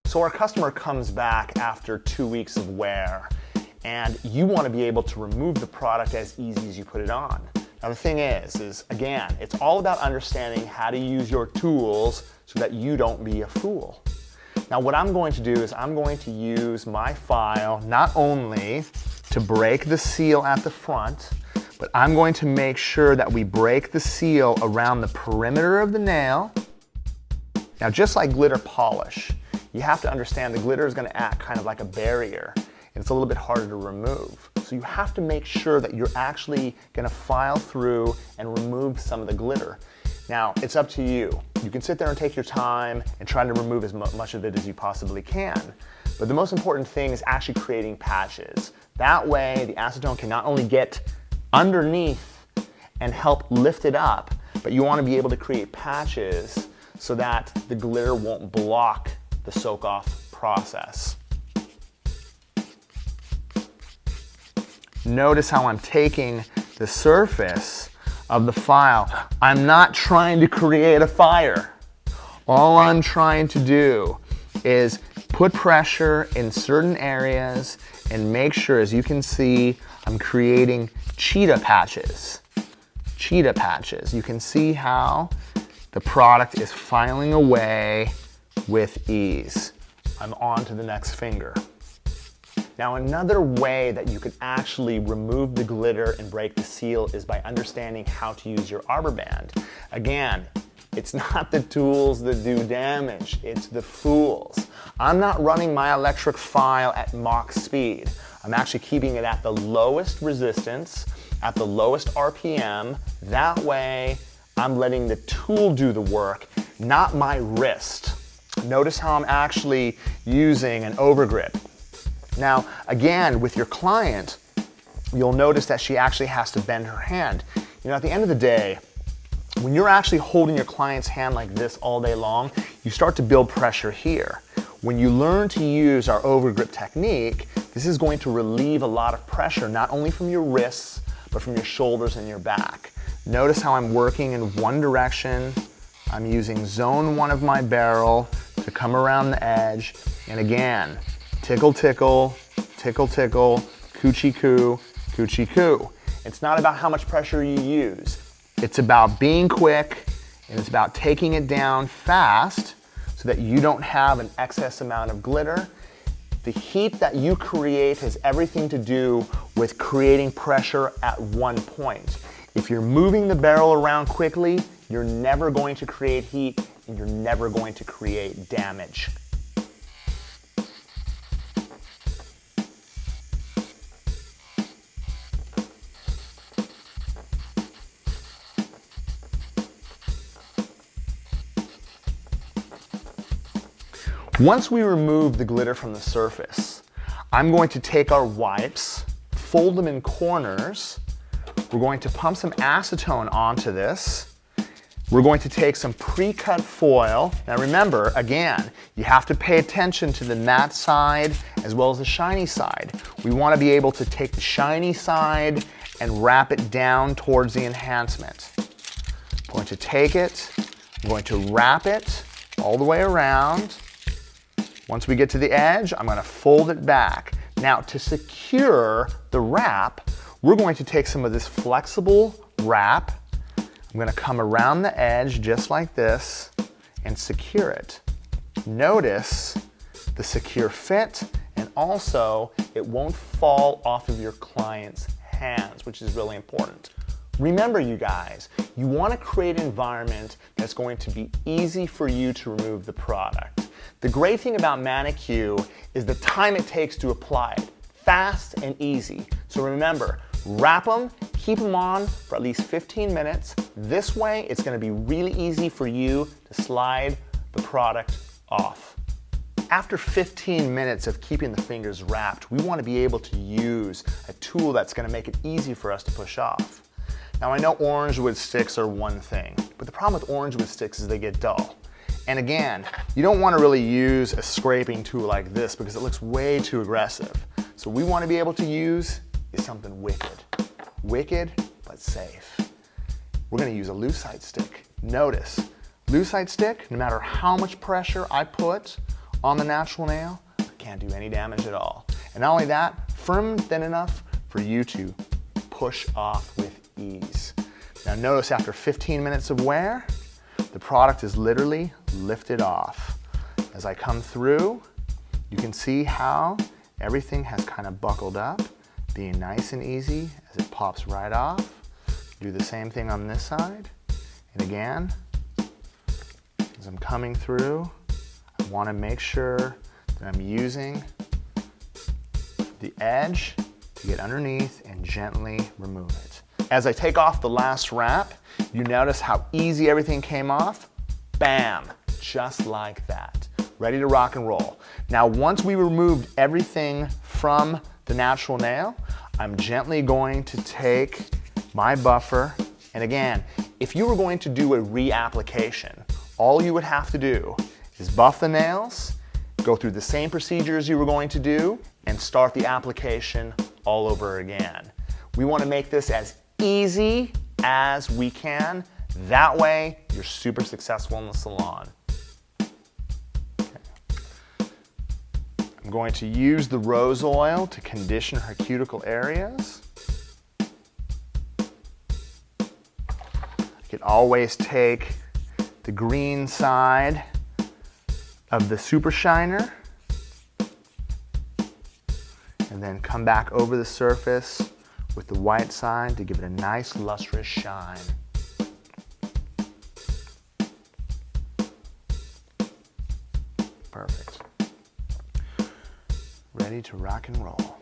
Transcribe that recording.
So our customer comes back after 2 weeks of wear, and you want to be able to remove the product as easy as you put it on. Now the thing is again, it's all about understanding how to use your tools so that you don't be a fool. Now what I'm going to do is I'm going to use my file not only to break the seal at the front, but I'm going to make sure that we break the seal around the perimeter of the nail. Now just like glitter polish, you have to understand the glitter is going to act kind of like a barrier, and it's a little bit harder to remove. So you have to make sure that you're actually going to file through and remove some of the glitter. Now, it's up to you. You can sit there and take your time and try to remove as much of it as you possibly can. But the most important thing is actually creating patches. That way, the acetone can not only get underneath and help lift it up, but you want to be able to create patches so that the glitter won't block the soak-off process. Notice how I'm taking the surface of the file. I'm not trying to create a fire. All I'm trying to do is put pressure in certain areas and make sure, as you can see, I'm creating cheetah patches. Cheetah patches. You can see how the product is filing away with ease. I'm on to the next finger. Now another way that you can actually remove the glitter and break the seal is by understanding how to use your arbor band. Again, it's not the tools that do damage, it's the fools. I'm not running my electric file at Mach speed. I'm actually keeping it at the lowest resistance, at the lowest RPM. That way, I'm letting the tool do the work, not my wrist. Notice how I'm actually using an overgrip. Now, again, with your client, you'll notice that she actually has to bend her hand. You know, at the end of the day, when you're actually holding your client's hand like this all day long, you start to build pressure here. When you learn to use our overgrip technique, this is going to relieve a lot of pressure, not only from your wrists, but from your shoulders and your back. Notice how I'm working in one direction. I'm using zone 1 of my barrel to come around the edge. And again, tickle, tickle, tickle, tickle, coochie coo, coochie coo. It's not about how much pressure you use. It's about being quick, and it's about taking it down fast so that you don't have an excess amount of glitter. The heat that you create has everything to do with creating pressure at one point. If you're moving the barrel around quickly, you're never going to create heat and you're never going to create damage. Once we remove the glitter from the surface, I'm going to take our wipes, fold them in corners. We're going to pump some acetone onto this. We're going to take some pre-cut foil. Now remember, again, you have to pay attention to the matte side as well as the shiny side. We want to be able to take the shiny side and wrap it down towards the enhancement. I'm going to take it, I'm going to wrap it all the way around. Once we get to the edge, I'm going to fold it back. Now to secure the wrap, we're going to take some of this flexible wrap. I'm going to come around the edge just like this and secure it. Notice the secure fit, and also it won't fall off of your client's hands, which is really important. Remember, you guys, you want to create an environment that's going to be easy for you to remove the product. The great thing about Manicue is the time it takes to apply it. Fast and easy. So remember, wrap them, keep them on for at least 15 minutes. This way, it's going to be really easy for you to slide the product off. After 15 minutes of keeping the fingers wrapped, we want to be able to use a tool that's going to make it easy for us to push off. Now I know orange wood sticks are one thing, but the problem with orange wood sticks is they get dull. And again, you don't want to really use a scraping tool like this because it looks way too aggressive. So what we want to be able to use is something wicked. Wicked, but safe. We're going to use a lucite stick. Notice, lucite stick, no matter how much pressure I put on the natural nail, but can't do any damage at all. And not only that, firm and thin enough for you to push off with ease. Now notice after 15 minutes of wear, the product is literally lifted off. As I come through, you can see how everything has kind of buckled up, being nice and easy as it pops right off. Do the same thing on this side. And again, as I'm coming through, I want to make sure that I'm using the edge to get underneath and gently remove it. As I take off the last wrap, you notice how easy everything came off. Bam, just like that. Ready to rock and roll. Now, once we removed everything from the natural nail, I'm gently going to take my buffer, and again, if you were going to do a reapplication, all you would have to do is buff the nails, go through the same procedures you were going to do, and start the application all over again. We want to make this as easy as we can. That way, you're super successful in the salon. I'm going to use the rose oil to condition her cuticle areas. You could always take the green side of the super shiner and then come back over the surface with the white side to give it a nice lustrous shine. Perfect. Ready to rock and roll.